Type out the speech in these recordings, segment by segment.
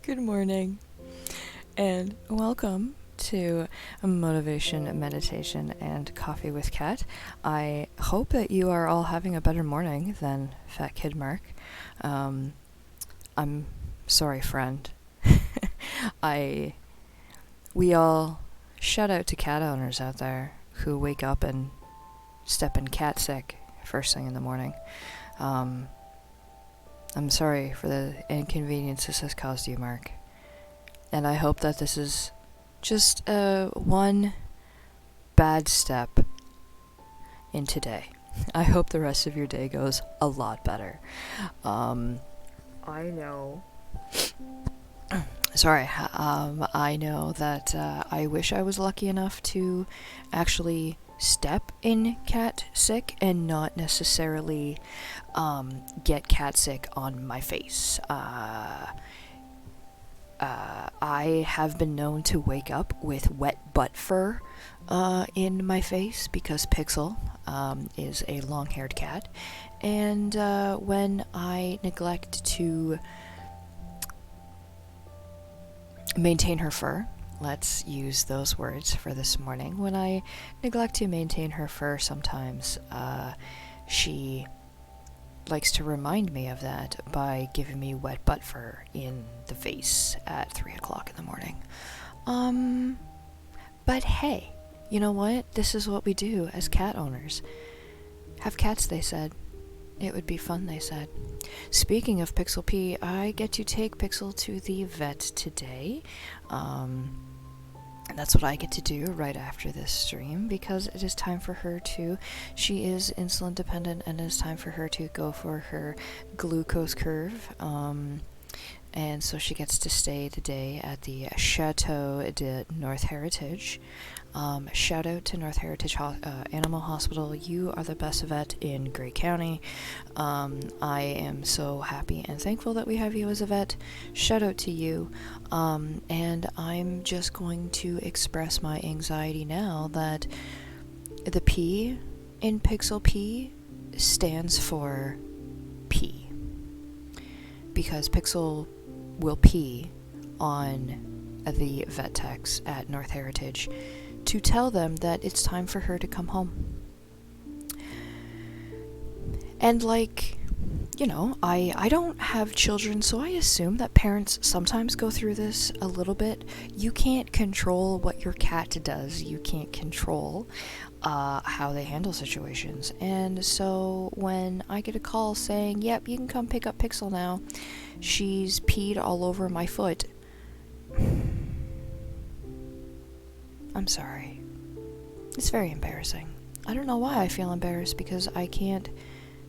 Good morning, and welcome to Motivation, Meditation, and Coffee with Kat. I hope that you are all having a better morning than Fat Kid Mark. I'm sorry, friend. We all shout out to cat owners out there who wake up and step in cat sick first thing in the morning. I'm sorry for the inconvenience this has caused you, Mark. And I hope that this is just one bad step in today. I hope the rest of your day goes a lot better. I know. I know that I wish I was lucky enough to actually step in cat sick and not necessarily get cat sick on my face. I have been known to wake up with wet butt fur in my face because Pixel is a long-haired cat, and when I neglect to maintain her fur, let's use those words for this morning. When I neglect to maintain her fur, sometimes she likes to remind me of that by giving me wet butt fur in the face at 3 o'clock in the morning. But hey, you know what? This is what we do as cat owners. Have cats, they said. It would be fun, they said. Speaking of Pixel P, I get to take Pixel to the vet today. And that's what I get to do right after this stream, because it is time for her to, she is insulin dependent, and it is time for her to go for her glucose curve. And so she gets to stay the day at the Chateau de North Heritage. Shout out to North Heritage Animal Hospital. You are the best vet in Grey County. I am so happy and thankful that we have you as a vet. Shout out to you. And I'm just going to express my anxiety now that the P in Pixel P stands for pee. Because Pixel will pee on the vet techs at North Heritage to tell them that it's time for her to come home. And I don't have children, so I assume that parents sometimes go through this a little bit. You can't control what your cat does. You can't control how they handle situations. And so when I get a call saying, yep, you can come pick up Pixel now, she's peed all over my foot, I'm sorry. It's very embarrassing. I don't know why I feel embarrassed, because I can't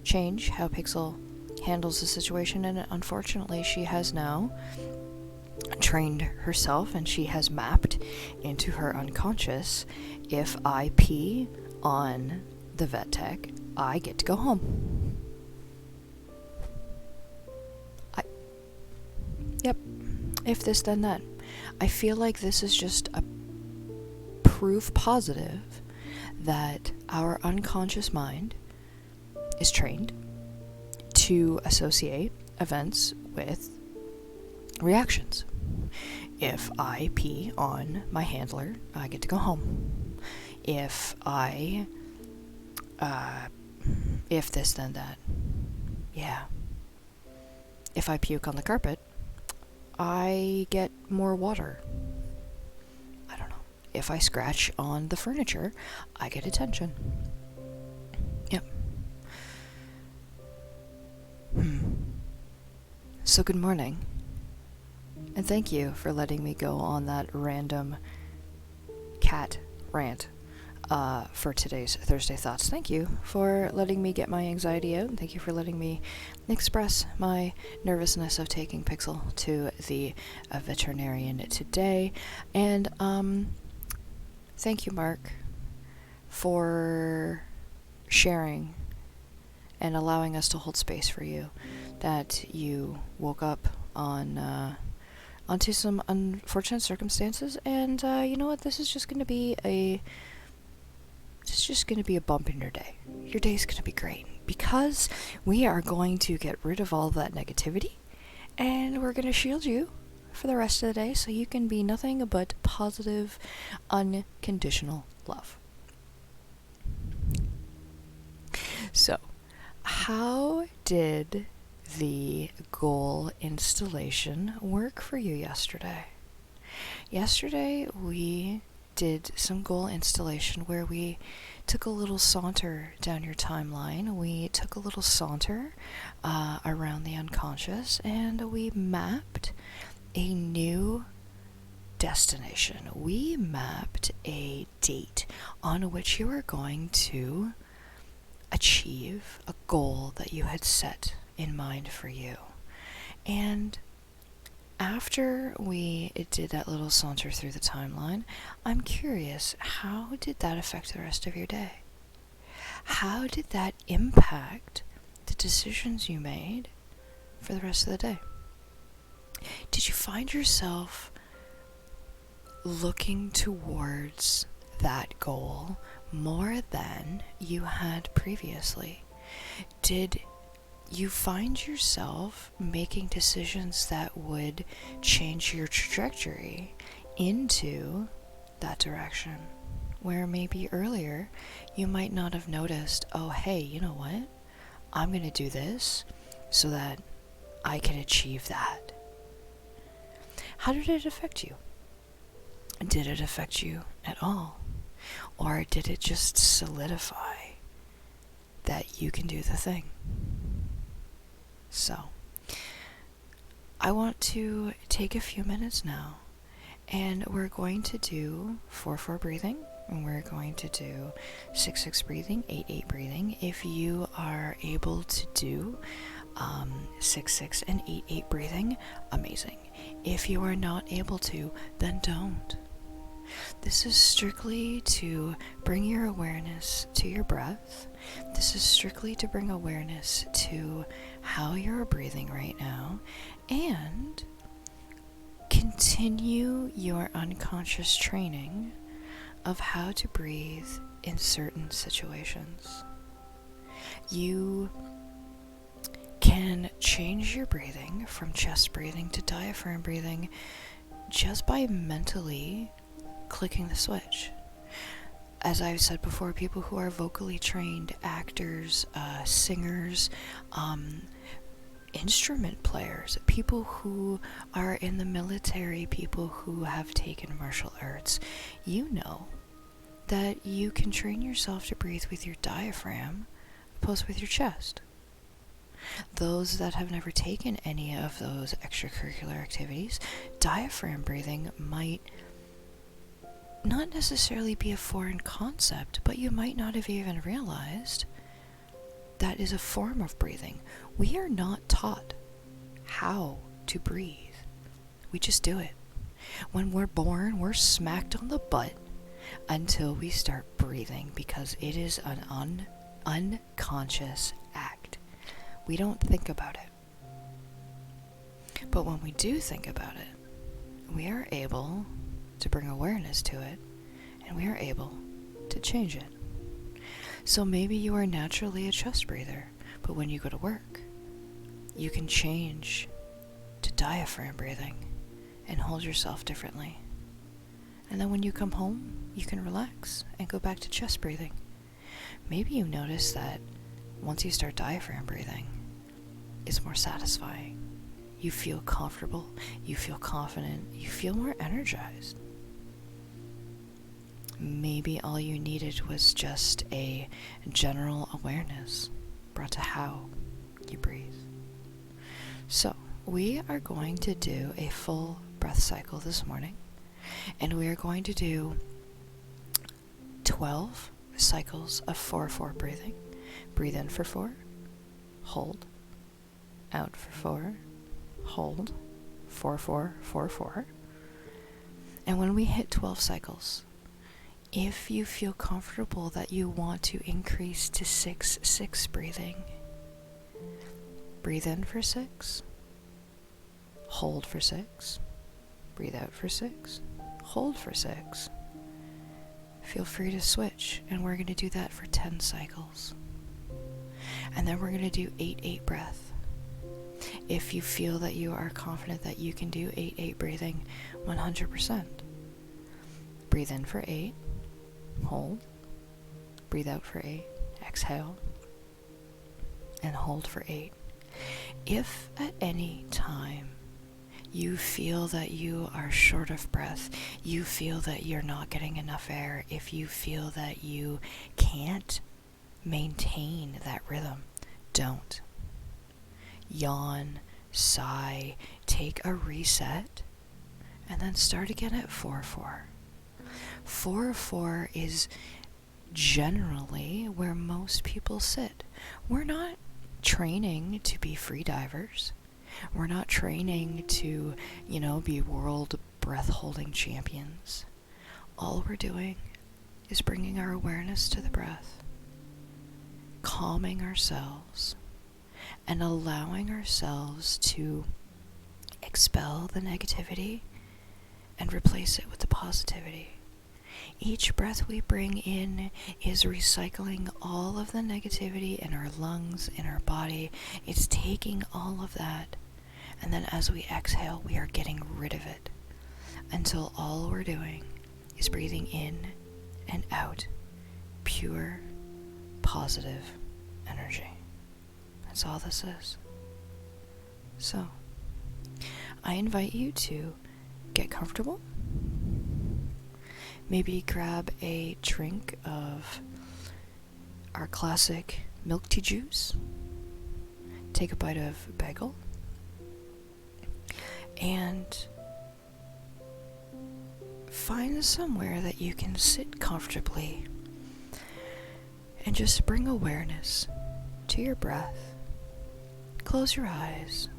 change how Pixel handles the situation, and unfortunately she has now trained herself, and she has mapped into her unconscious, if I pee on the vet tech, I get to go home. Yep. If this, then that. I feel like this is just a proof positive that our unconscious mind is trained to associate events with reactions. If I pee on my handler, I get to go home. If this, then that. Yeah. If I puke on the carpet, I get more water. I don't know. If I scratch on the furniture, I get attention. Yep. So good morning. And thank you for letting me go on that random cat rant for today's Thursday Thoughts. Thank you for letting me get my anxiety out, and thank you for letting me express my nervousness of taking Pixel to the veterinarian today. And thank you, Mark, for sharing and allowing us to hold space for you, that you woke up onto some unfortunate circumstances, and you know what, this is just going to be a bump in your day. Your day's going to be great, because we are going to get rid of all of that negativity, and we're going to shield you for the rest of the day so you can be nothing but positive, unconditional love. So, how did the goal installation work for you yesterday? Yesterday, we did some goal installation where we took a little saunter down your timeline. We took a little saunter around the unconscious, and we mapped a new destination. We mapped a date on which you are going to achieve a goal that you had set in mind for you. And after we did that little saunter through the timeline, I'm curious, how did that affect the rest of your day? How did that impact the decisions you made for the rest of the day? Did you find yourself looking towards that goal more than you had previously? Did you find yourself making decisions that would change your trajectory into that direction, where maybe earlier you might not have noticed, oh hey, you know what? I'm going to do this so that I can achieve that. How did it affect you? Did it affect you at all? Or did it just solidify that you can do the thing? So, I want to take a few minutes now, and we're going to do 4-4 breathing, and we're going to do 6-6 breathing, 8-8 breathing. If you are able to do 6-6 and 8-8 breathing, amazing. If you are not able to, then don't. This is strictly to bring your awareness to your breath. This is strictly to bring awareness to how you're breathing right now, and continue your unconscious training of how to breathe in certain situations. You can change your breathing from chest breathing to diaphragm breathing just by mentally clicking the switch. As I've said before, people who are vocally trained, actors, singers, instrument players, people who are in the military, people who have taken martial arts, you know that you can train yourself to breathe with your diaphragm opposed with your chest. Those that have never taken any of those extracurricular activities, diaphragm breathing might not necessarily be a foreign concept, but you might not have even realized that is a form of breathing. We are not taught how to breathe. We just do it. When we're born, we're smacked on the butt until we start breathing, because it is an unconscious act. We don't think about it. But when we do think about it, we are able to bring awareness to it, and we are able to change it. So maybe you are naturally a chest breather, but when you go to work, you can change to diaphragm breathing and hold yourself differently. And then when you come home, you can relax and go back to chest breathing. Maybe you notice that once you start diaphragm breathing, it's more satisfying. You feel comfortable, you feel confident, you feel more energized. Maybe all you needed was just a general awareness brought to how you breathe. So, we are going to do a full breath cycle this morning, and we are going to do 12 cycles of 4-4 breathing. Breathe in for 4, hold, out for 4, hold, 4-4, 4-4. And when we hit 12 cycles, if you feel comfortable that you want to increase to 6-6 breathing, breathe in for 6, hold for 6, breathe out for 6, hold for 6. Feel free to switch, and we're going to do that for 10 cycles. And then we're going to do 8-8 breath. If you feel that you are confident that you can do 8-8 breathing, 100%. Breathe in for 8, hold, breathe out for 8, exhale, and hold for 8. If at any time you feel that you are short of breath, you feel that you're not getting enough air, if you feel that you can't maintain that rhythm, don't. Yawn, sigh, take a reset, and then start again at 4-4. 4-4 is generally where most people sit. We're not training to be free divers. We're not training to, be world breath holding champions. All we're doing is bringing our awareness to the breath, calming ourselves, and allowing ourselves to expel the negativity and replace it with the positivity. Each breath we bring in is recycling all of the negativity in our lungs, in our body. It's taking all of that, and then as we exhale, we are getting rid of it until all we're doing is breathing in and out pure, positive energy. That's all this is. So, I invite you to get comfortable. Maybe grab a drink of our classic milk tea juice. Take a bite of bagel. And find somewhere that you can sit comfortably and just bring awareness to your breath. Close your eyes.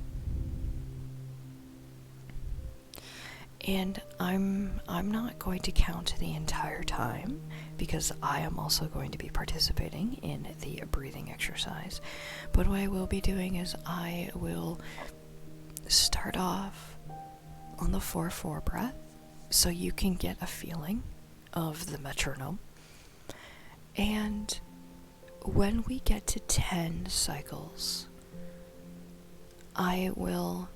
And I'm not going to count the entire time because I am also going to be participating in the breathing exercise. But what I will be doing is I will start off on the 4-4 breath so you can get a feeling of the metronome. And when we get to 10 cycles, I will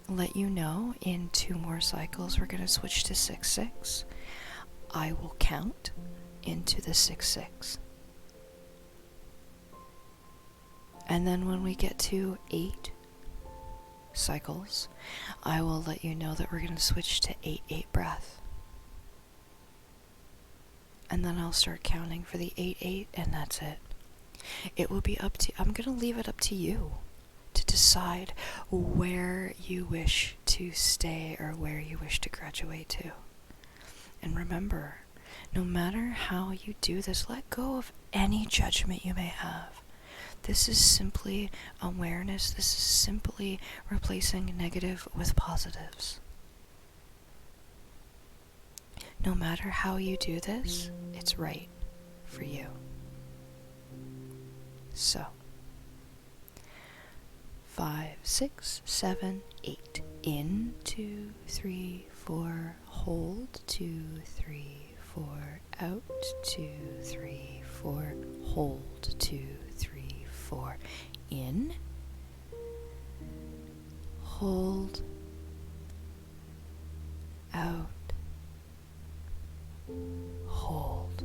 let you know in 2 more cycles we're going to switch to 6-6. I will count into the 6-6. And then when we get to 8 cycles, I will let you know that we're going to switch to 8-8 breath. And then I'll start counting for the 8-8, and that's it. It will be up to, I'm going to leave it up to you to decide where you wish to stay or where you wish to graduate to. And remember, no matter how you do this, let go of any judgment you may have. This is simply awareness. This is simply replacing negative with positives. No matter how you do this, it's right for you. So, 5, 6, 7, 8. In, 2, 3, 4. Hold, 2, 3, 4. Out, 2, 3, 4. Hold, 2, 3, 4. In. Hold. Out. Hold.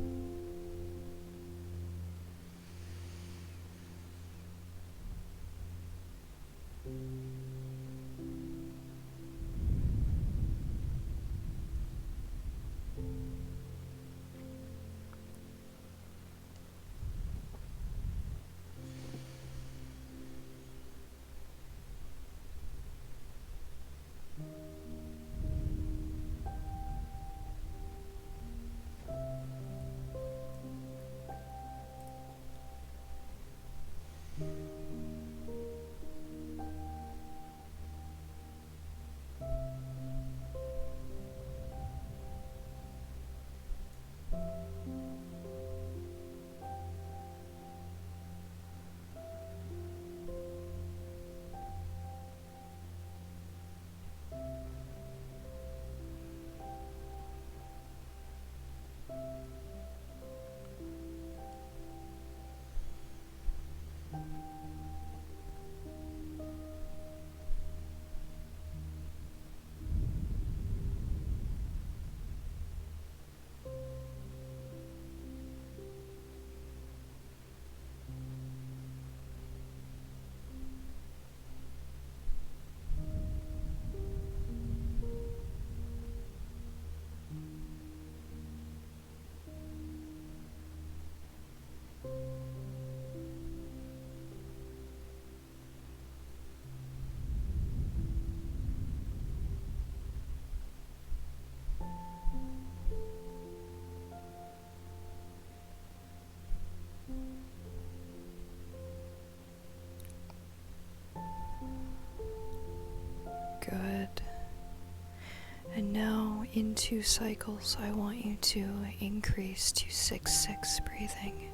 in 2 cycles, I want you to increase to 6-6 breathing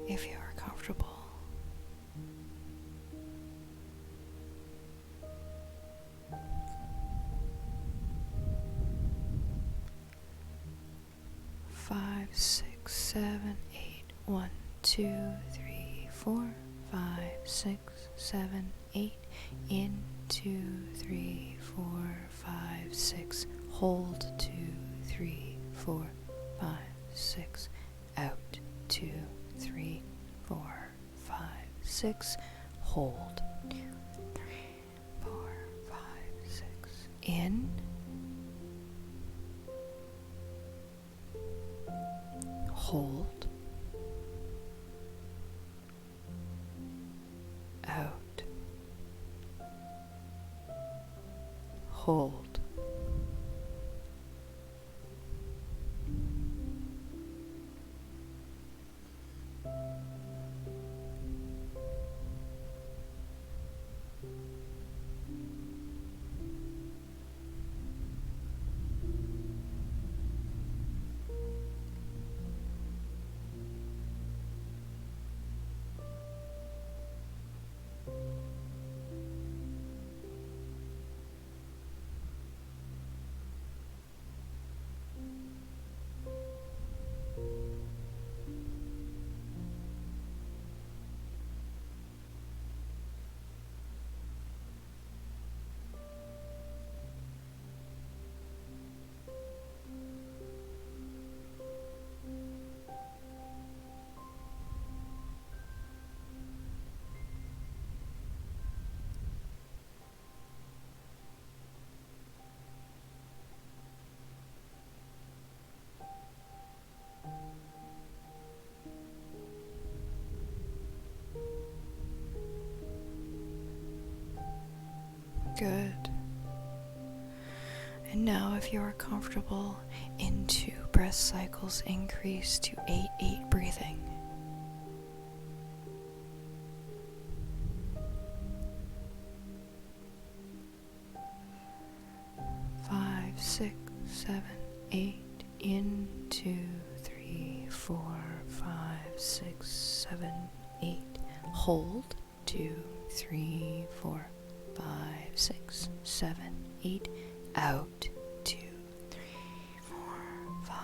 if you are comfortable. Five, six, 7, 8. 1, 2, 3, 4, 5, 6, 7, 8. In 2, 3, 4, 5, 6. Hold 2, 3, 4, 5, 6. Out 2, 3, 4, 5, 6. Hold 2, 3, 4, 5, 6. In. Hold. Out. Hold. Good. And now, if you are comfortable, in 2 breath cycles, increase to 8-8 breathing. 5, 6, 7, 8. In 2, 3, 4, 5, 6, 7, 8. Hold 2, 3, 4, 5, 6, 7, 8. Out 2, 3, 4, 5,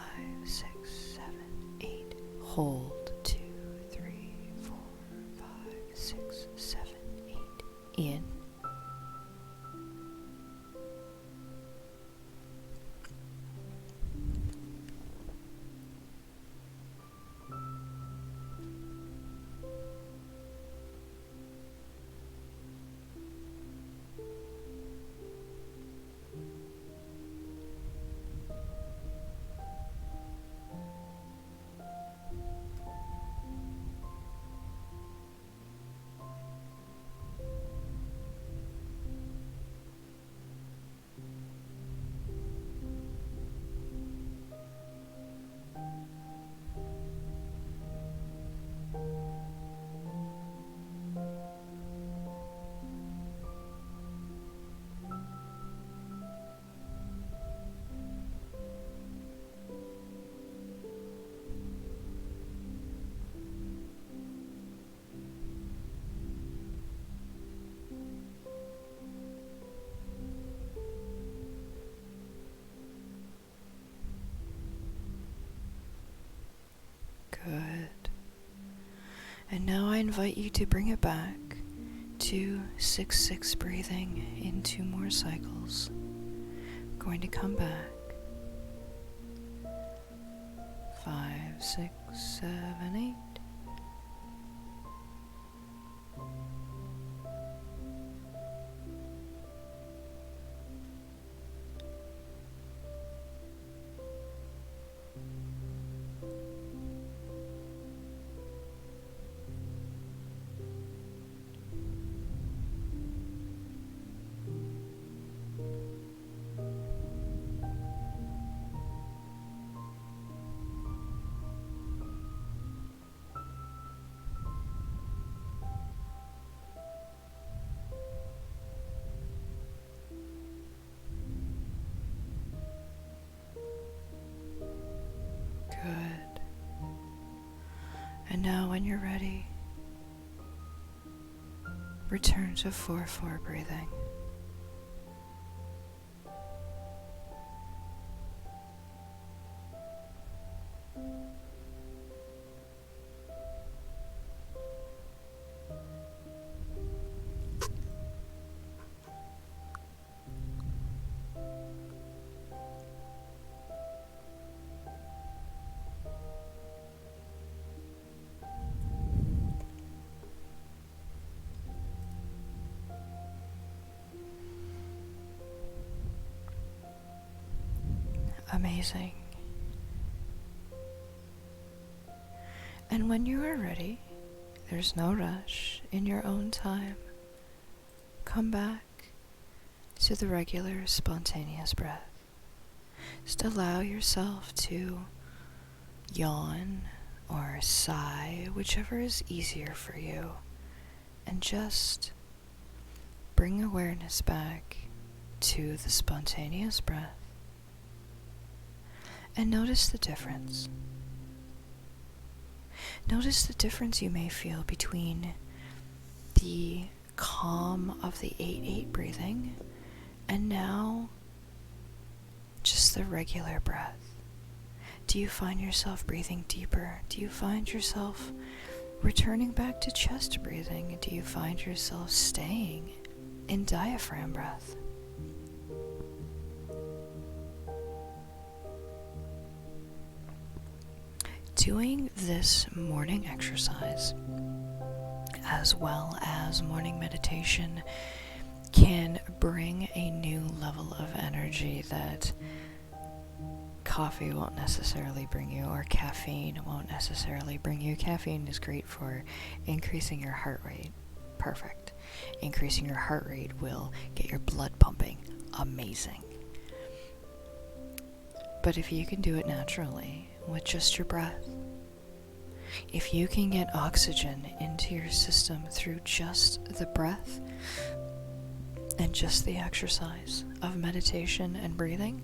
6, 7, 8. Hold 2, 3, 4, 5, 6, 7, 8. In. Good. And now I invite you to bring it back to 6-6 breathing in 2 more cycles. I'm going to come back. 5, 6, 7, 8. And now when you're ready, return to 4-4 breathing. Amazing. And when you are ready, there's no rush, in your own time, come back to the regular spontaneous breath. Just allow yourself to yawn or sigh, whichever is easier for you, and just bring awareness back to the spontaneous breath. And notice the difference. Notice the difference you may feel between the calm of the 8-8 breathing and now just the regular breath. Do you find yourself breathing deeper? Do you find yourself returning back to chest breathing? Do you find yourself staying in diaphragm breath? Doing this morning exercise, as well as morning meditation, can bring a new level of energy that coffee won't necessarily bring you, or caffeine won't necessarily bring you. Caffeine is great for increasing your heart rate. Perfect. Increasing your heart rate will get your blood pumping. Amazing. But if you can do it naturally, with just your breath, if you can get oxygen into your system through just the breath and just the exercise of meditation and breathing,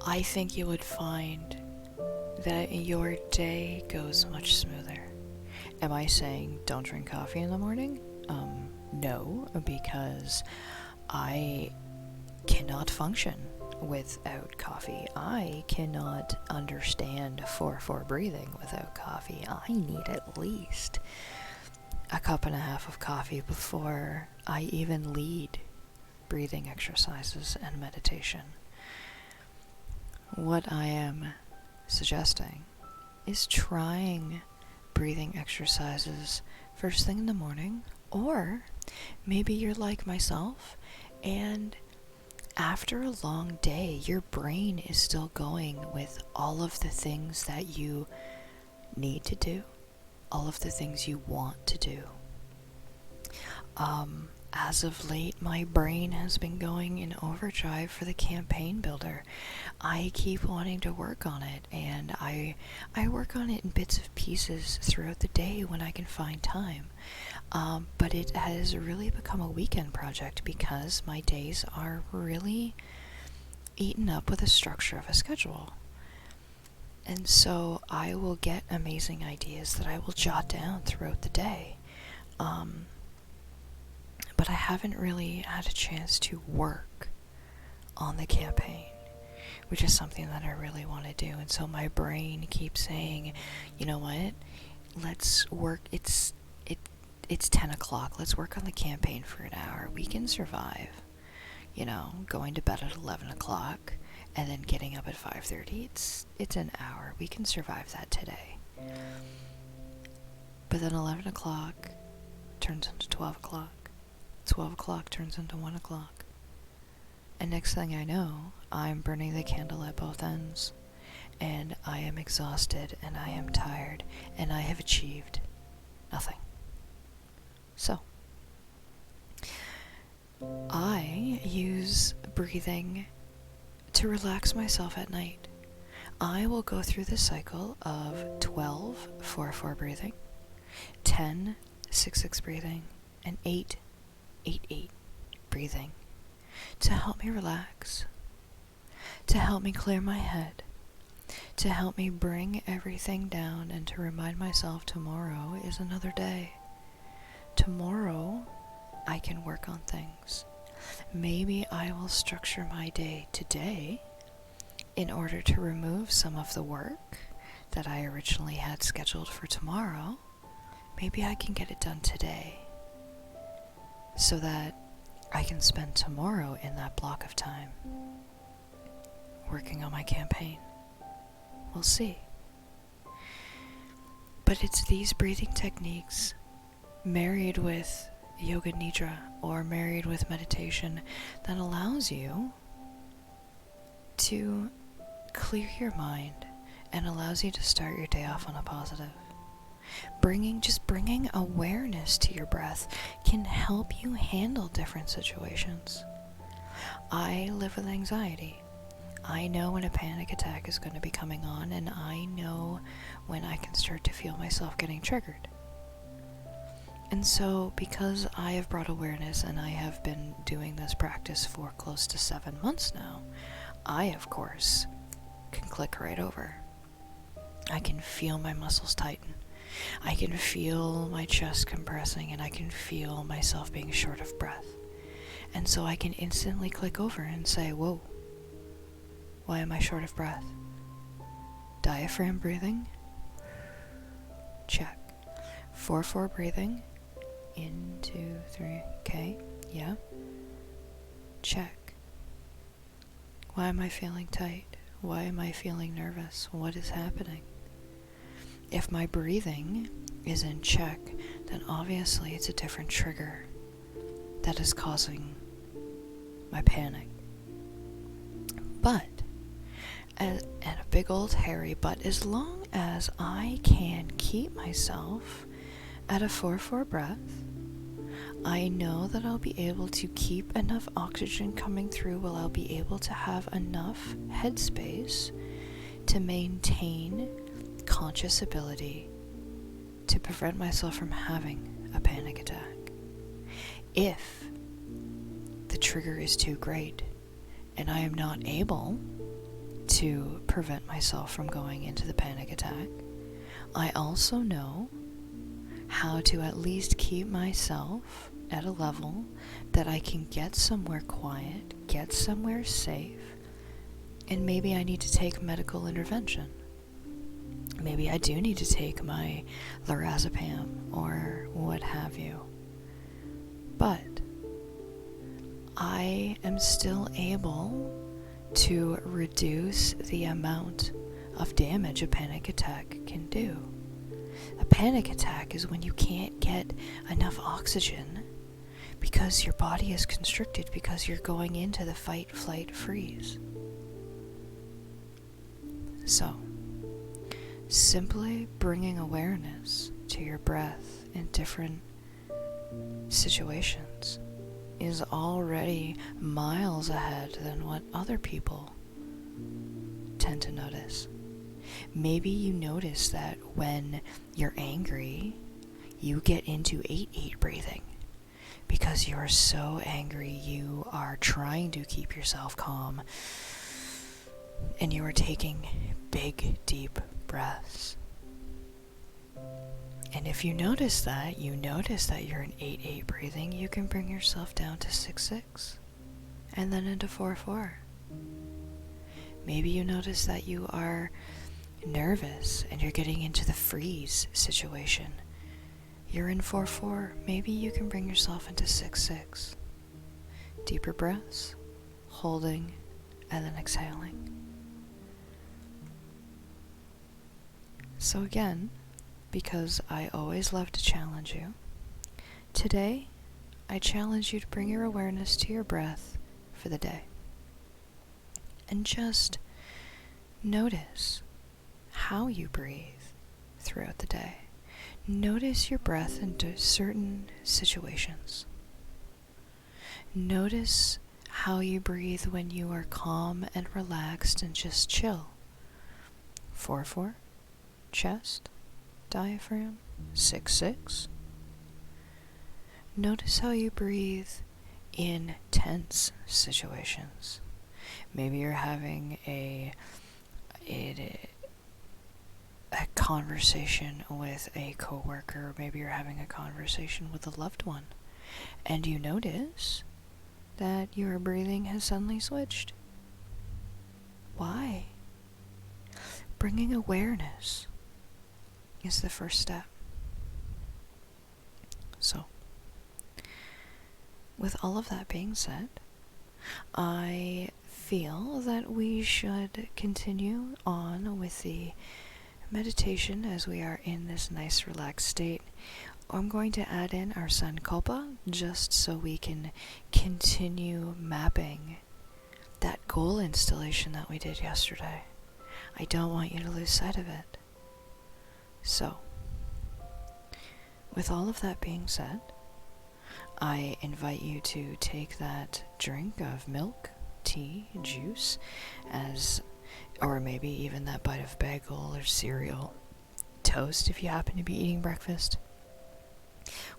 I think you would find that your day goes much smoother. Am I saying don't drink coffee in the morning? No, because I cannot function without coffee. I cannot understand 4-4 breathing without coffee. I need at least a cup and a half of coffee before I even lead breathing exercises and meditation. What I am suggesting is trying breathing exercises first thing in the morning, or maybe you're like myself and after a long day, your brain is still going with all of the things that you need to do, all of the things you want to do. As of late, my brain has been going in overdrive for the campaign builder. I keep wanting to work on it, and I work on it in bits of pieces throughout the day when I can find time. But it has really become a weekend project because my days are really eaten up with the structure of a schedule. And so I will get amazing ideas that I will jot down throughout the day. But I haven't really had a chance to work on the campaign, which is something that I really want to do. And so my brain keeps saying, you know what, let's work, it's 10 o'clock, let's work on the campaign for an hour. We can survive, going to bed at 11 o'clock and then getting up at 5:30. It's an hour. We can survive that today. But then 11 o'clock turns into 12 o'clock. 12 o'clock turns into 1 o'clock. And next thing I know, I'm burning the candle at both ends. And I am exhausted, and I am tired, and I have achieved nothing. So, I use breathing to relax myself at night. I will go through the cycle of 12 4-4 breathing, 10 6-6 breathing, and 8-8 breathing to help me relax, to help me clear my head, to help me bring everything down and to remind myself tomorrow is another day. Tomorrow, I can work on things. Maybe I will structure my day today in order to remove some of the work that I originally had scheduled for tomorrow. Maybe I can get it done today so that I can spend tomorrow in that block of time working on my campaign. We'll see. But it's these breathing techniques married with yoga nidra or married with meditation that allows you to clear your mind and allows you to start your day off on a positive. Bringing awareness to your breath can help you handle different situations. I live with anxiety. I know when a panic attack is going to be coming on, and I know when I can start to feel myself getting triggered. And so, because I have brought awareness and I have been doing this practice for close to 7 months now, I, of course, can click right over. I can feel my muscles tighten. I can feel my chest compressing, and I can feel myself being short of breath. And so I can instantly click over and say, whoa, why am I short of breath? Diaphragm breathing? Check. 4-4 breathing. In, 2, 3, okay, yeah. Check. Why am I feeling tight? Why am I feeling nervous? What is happening? If my breathing is in check, then obviously it's a different trigger that is causing my panic. But, and a big old hairy but, as long as I can keep myself at a 4-4 breath, I know that I'll be able to keep enough oxygen coming through, while I'll be able to have enough headspace to maintain conscious ability to prevent myself from having a panic attack. If the trigger is too great and I am not able to prevent myself from going into the panic attack, I also know how to at least keep myself at a level that I can get somewhere quiet, get somewhere safe, and maybe I need to take medical intervention. Maybe I do need to take my lorazepam or what have you. But I am still able to reduce the amount of damage a panic attack can do. A panic attack is when you can't get enough oxygen because your body is constricted, because you're going into the fight, flight, freeze. So, simply bringing awareness to your breath in different situations is already miles ahead than what other people tend to notice. Maybe you notice that when you're angry, you get into 8-8 breathing. Because you're so angry, you are trying to keep yourself calm, and you are taking big, deep breaths. And if you notice that you're in 8-8 breathing, you can bring yourself down to 6-6, and then into 4-4. Maybe you notice that you are nervous and you're getting into the freeze situation. You're in 4-4, maybe you can bring yourself into 6-6. Deeper breaths, holding, and then exhaling. So again, because I always love to challenge you, today I challenge you to bring your awareness to your breath for the day. And just notice how you breathe throughout the day. Notice your breath into certain situations. Notice how you breathe when you are calm and relaxed and just chill. 4-4, chest, diaphragm, 6-6. Notice how you breathe in tense situations. Maybe you're having a conversation with a coworker, or maybe you're having a conversation with a loved one, and you notice that your breathing has suddenly switched. Why? Bringing awareness is the first step. So, with all of that being said, I feel that we should continue on with the meditation as we are in this nice relaxed state. I'm going to add in our Sankalpa just so we can continue mapping that goal installation that we did yesterday. I don't want you to lose sight of it. So, with all of that being said, I invite you to take that drink of milk, tea, juice, or maybe even that bite of bagel or cereal, toast if you happen to be eating breakfast,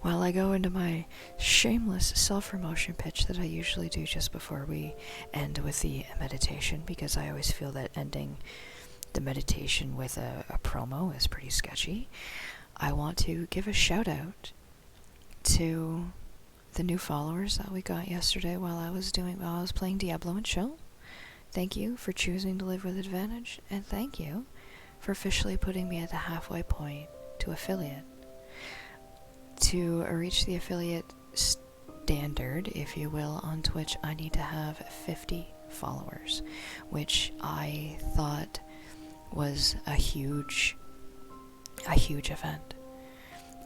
while I go into my shameless self-promotion pitch that I usually do just before we end with the meditation, because I always feel that ending the meditation with a promo is pretty sketchy. I want to give a shout out to the new followers that we got yesterday while I was playing Diablo and Chill. Thank you for choosing to live with advantage, and thank you for officially putting me at the halfway point to affiliate. To reach the affiliate standard, if you will, on Twitch, I need to have 50 followers, which I thought was a huge event.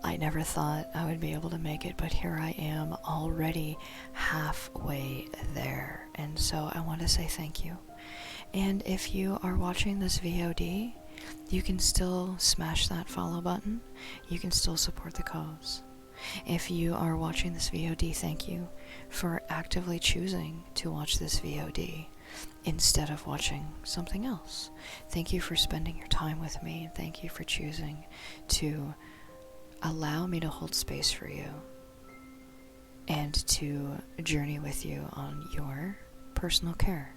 I never thought I would be able to make it, but here I am already halfway there, and so I want to say thank you. And if you are watching this VOD, you can still smash that follow button. You can still support the cause. If you are watching this VOD, thank you for actively choosing to watch this VOD instead of watching something else. Thank you for spending your time with me, and thank you for choosing to allow me to hold space for you and to journey with you on your personal care.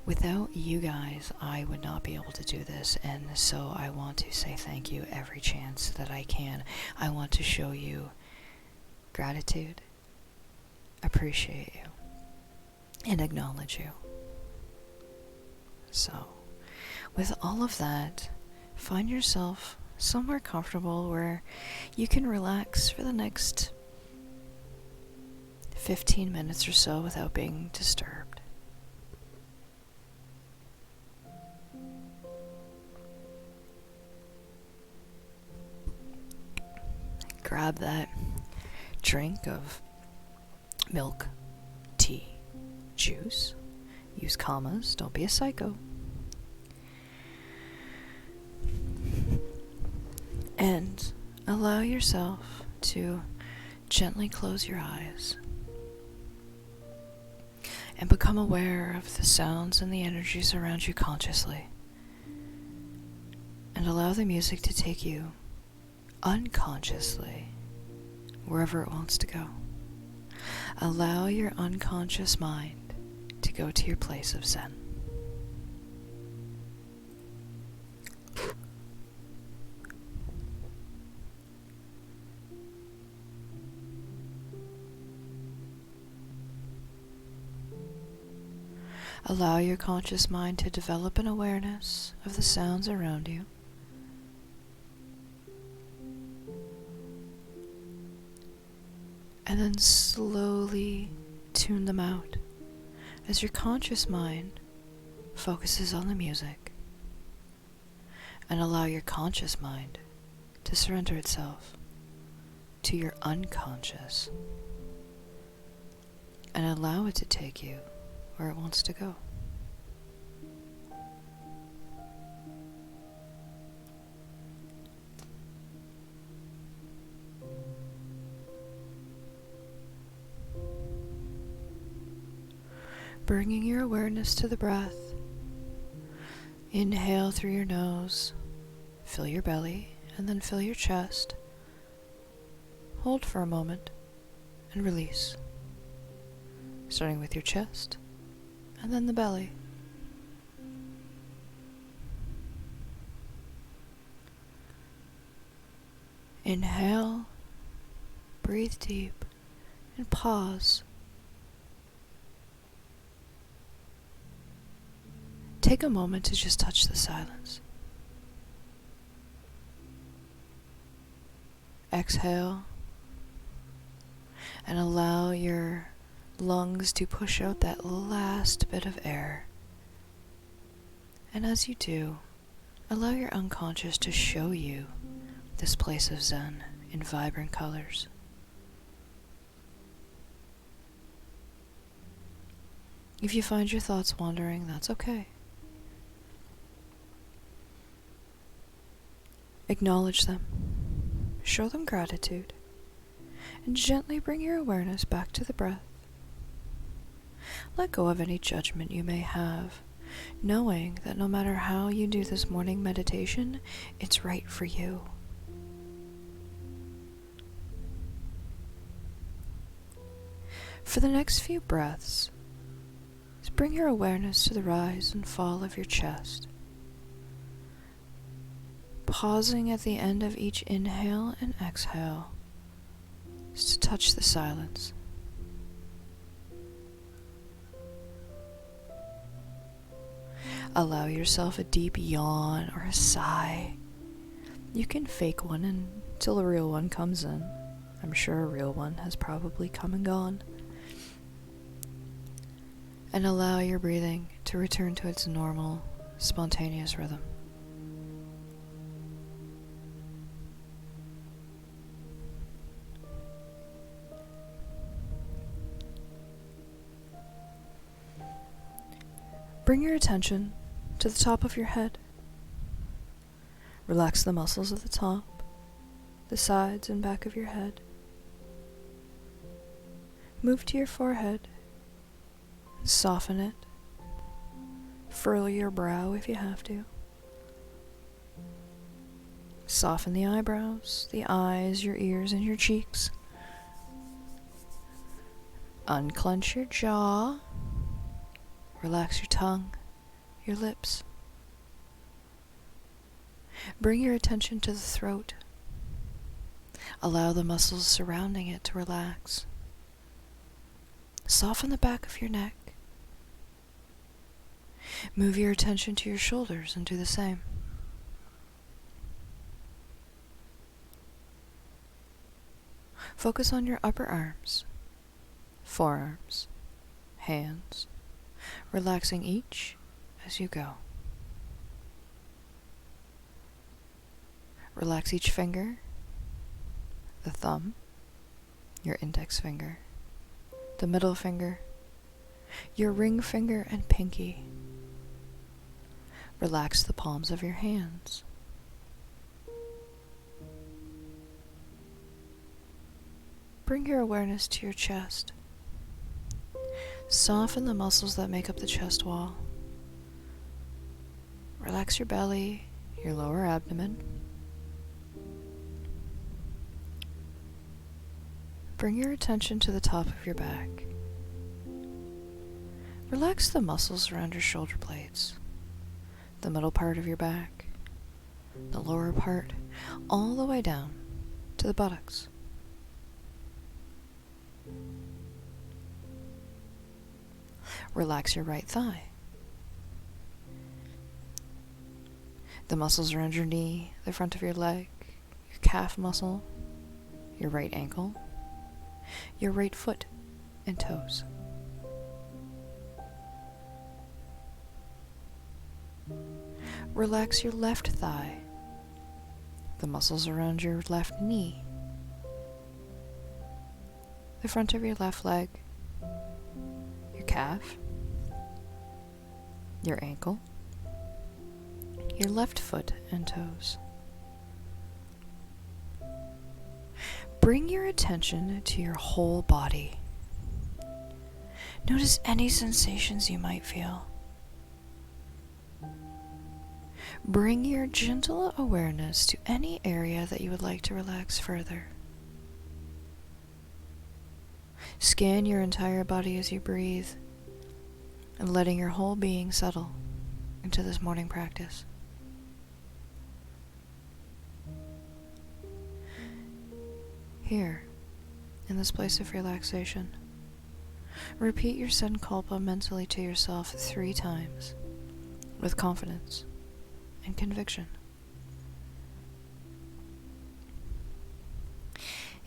Without you guys, I would not be able to do this, and so I want to say thank you every chance that I can. I want to show you gratitude, appreciate you, and acknowledge you. So, with all of that, find yourself somewhere comfortable where you can relax for the next 15 minutes or so without being disturbed. Grab that drink of milk, tea, juice. Use commas, don't be a psycho. And allow yourself to gently close your eyes and become aware of the sounds and the energies around you consciously. And allow the music to take you unconsciously wherever it wants to go. Allow your unconscious mind to go to your place of Zen. Allow your conscious mind to develop an awareness of the sounds around you. And then slowly tune them out as your conscious mind focuses on the music. And allow your conscious mind to surrender itself to your unconscious. And allow it to take you where it wants to go. Bringing your awareness to the breath. Inhale through your nose, fill your belly, and then fill your chest. Hold for a moment and release, starting with your chest and then the belly. Inhale, breathe deep, and pause. Take a moment to just touch the silence. Exhale, and allow your lungs to push out that last bit of air. And as you do, allow your unconscious to show you this place of Zen in vibrant colors. If you find your thoughts wandering, that's okay. Acknowledge them, show them gratitude, and gently bring your awareness back to the breath. Let go of any judgment you may have, knowing that no matter how you do this morning meditation, it's right for you. For the next few breaths, bring your awareness to the rise and fall of your chest, pausing at the end of each inhale and exhale to touch the silence. Allow yourself a deep yawn or a sigh. You can fake one until a real one comes in. I'm sure a real one has probably come and gone. And allow your breathing to return to its normal, spontaneous rhythm. Bring your attention to the top of your head. Relax the muscles at the top, the sides and back of your head. Move to your forehead. Soften it. Furrow your brow if you have to. Soften the eyebrows, the eyes, your ears, and your cheeks. Unclench your jaw. Relax your tongue, your lips. Bring your attention to the throat. Allow the muscles surrounding it to relax. Soften the back of your neck. Move your attention to your shoulders and do the same. Focus on your upper arms, forearms, hands, relaxing each as you go. Relax each finger, the thumb, your index finger, the middle finger, your ring finger and pinky. Relax the palms of your hands. Bring your awareness to your chest. Soften the muscles that make up the chest wall. Relax your belly, your lower abdomen. Bring your attention to the top of your back. Relax the muscles around your shoulder blades, the middle part of your back, the lower part, all the way down to the buttocks. Relax your right thigh. The muscles around your knee, the front of your leg, your calf muscle, your right ankle, your right foot and toes. Relax your left thigh, the muscles around your left knee, the front of your left leg, your calf, your ankle, your left foot and toes. Bring your attention to your whole body. Notice any sensations you might feel. Bring your gentle awareness to any area that you would like to relax further. Scan your entire body as you breathe, and letting your whole being settle into this morning practice. Here, in this place of relaxation, repeat your Sankalpa mentally to yourself 3 times, with confidence and conviction.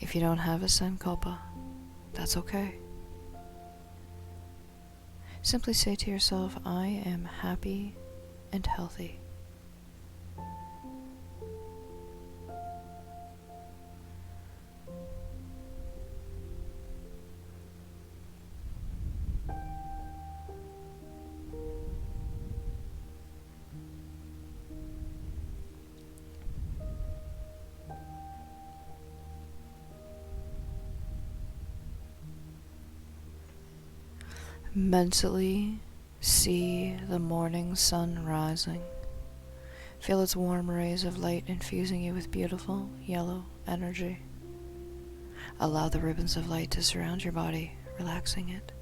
If you don't have a Sankalpa, that's okay. Simply say to yourself, I am happy and healthy. Mentally see the morning sun rising. Feel its warm rays of light infusing you with beautiful yellow energy. Allow the ribbons of light to surround your body, relaxing it.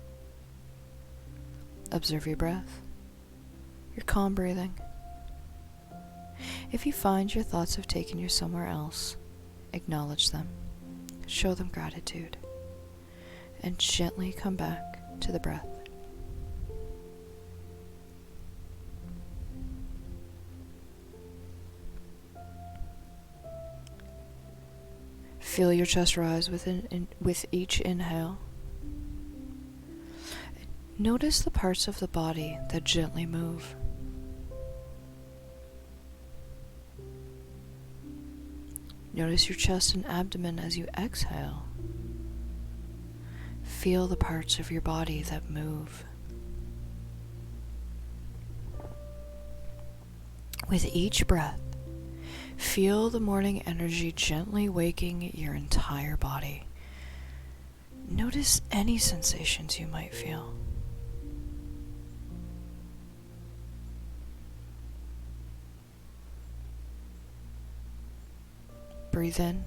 Observe your breath, your calm breathing. If you find your thoughts have taken you somewhere else, acknowledge them, show them gratitude, and gently come back to the breath. Feel your chest rise with each inhale. Notice the parts of the body that gently move. Notice your chest and abdomen as you exhale. Feel the parts of your body that move. With each breath, feel the morning energy gently waking your entire body. Notice any sensations you might feel. Breathe in,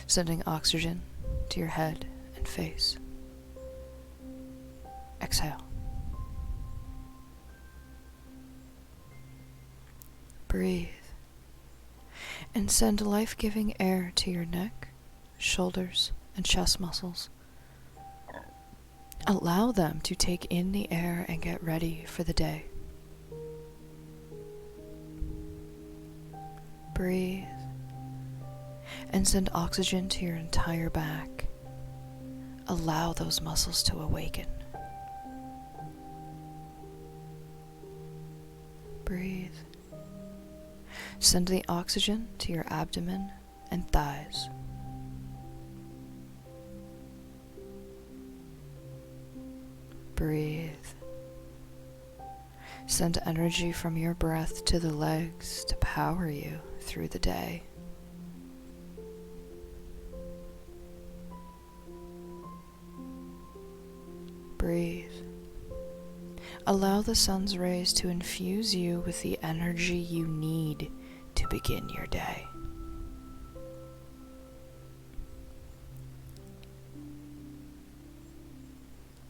sending oxygen to your head and face. Exhale. Breathe and send life-giving air to your neck, shoulders, and chest muscles. Allow them to take in the air and get ready for the day. Breathe and send oxygen to your entire back. Allow those muscles to awaken. Breathe. Send the oxygen to your abdomen and thighs. Breathe. Send energy from your breath to the legs to power you through the day. Breathe. Allow the sun's rays to infuse you with the energy you need to begin your day.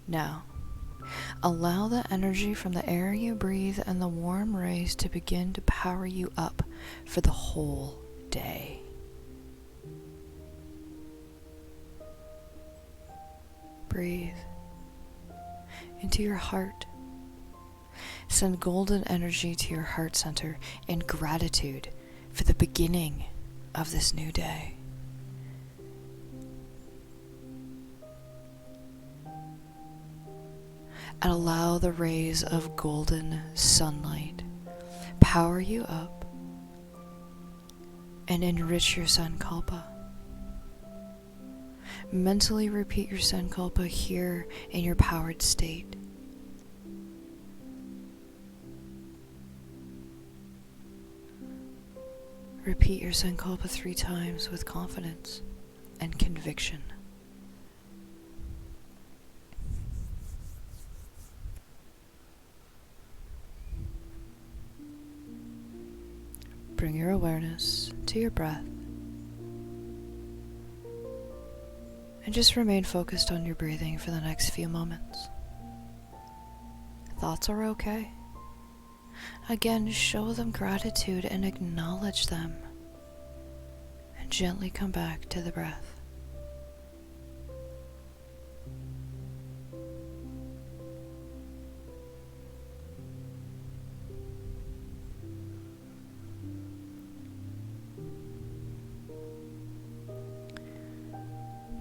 Now, allow the energy from the air you breathe and the warm rays to begin to power you up for the whole day. Breathe into your heart. Send golden energy to your heart center in gratitude for the beginning of this new day. And allow the rays of golden sunlight power you up and enrich your Sankalpa. Mentally repeat your Sankalpa here in your powered state. Repeat your Sankalpa 3 times with confidence and conviction. Bring your awareness to your breath and just remain focused on your breathing for the next few moments. Thoughts are okay. Again, show them gratitude and acknowledge them, and gently come back to the breath.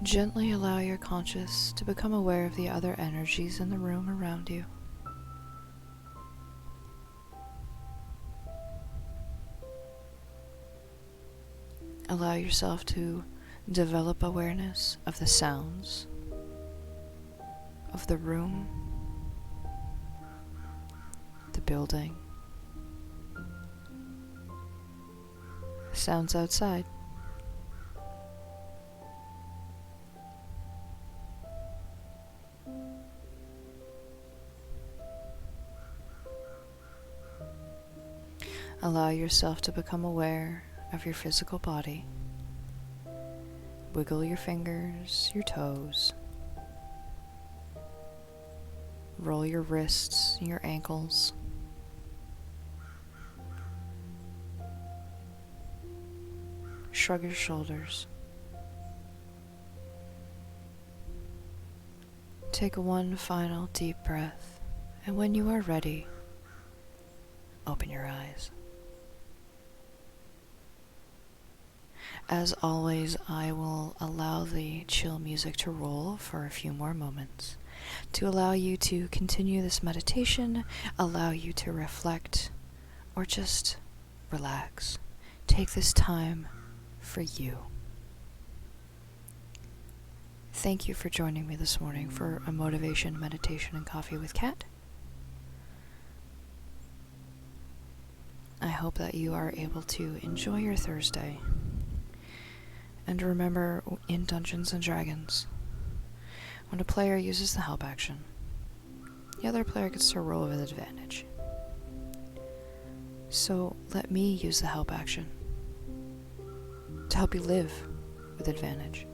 Gently allow your conscious to become aware of the other energies in the room around you. Allow yourself to develop awareness of the sounds of the room, the building, sounds outside. Allow yourself to become aware of your physical body. Wiggle your fingers, your toes. Roll your wrists, your ankles. Shrug your shoulders. Take one final deep breath, and when you are ready, open your eyes. As always, I will allow the chill music to roll for a few more moments to allow you to continue this meditation, allow you to reflect, or just relax. Take this time for you. Thank you for joining me this morning for a motivation, meditation, and coffee with Kat. I hope that you are able to enjoy your Thursday. And remember, in Dungeons & Dragons, when a player uses the help action, the other player gets to roll with advantage. So let me use the help action to help you live with advantage.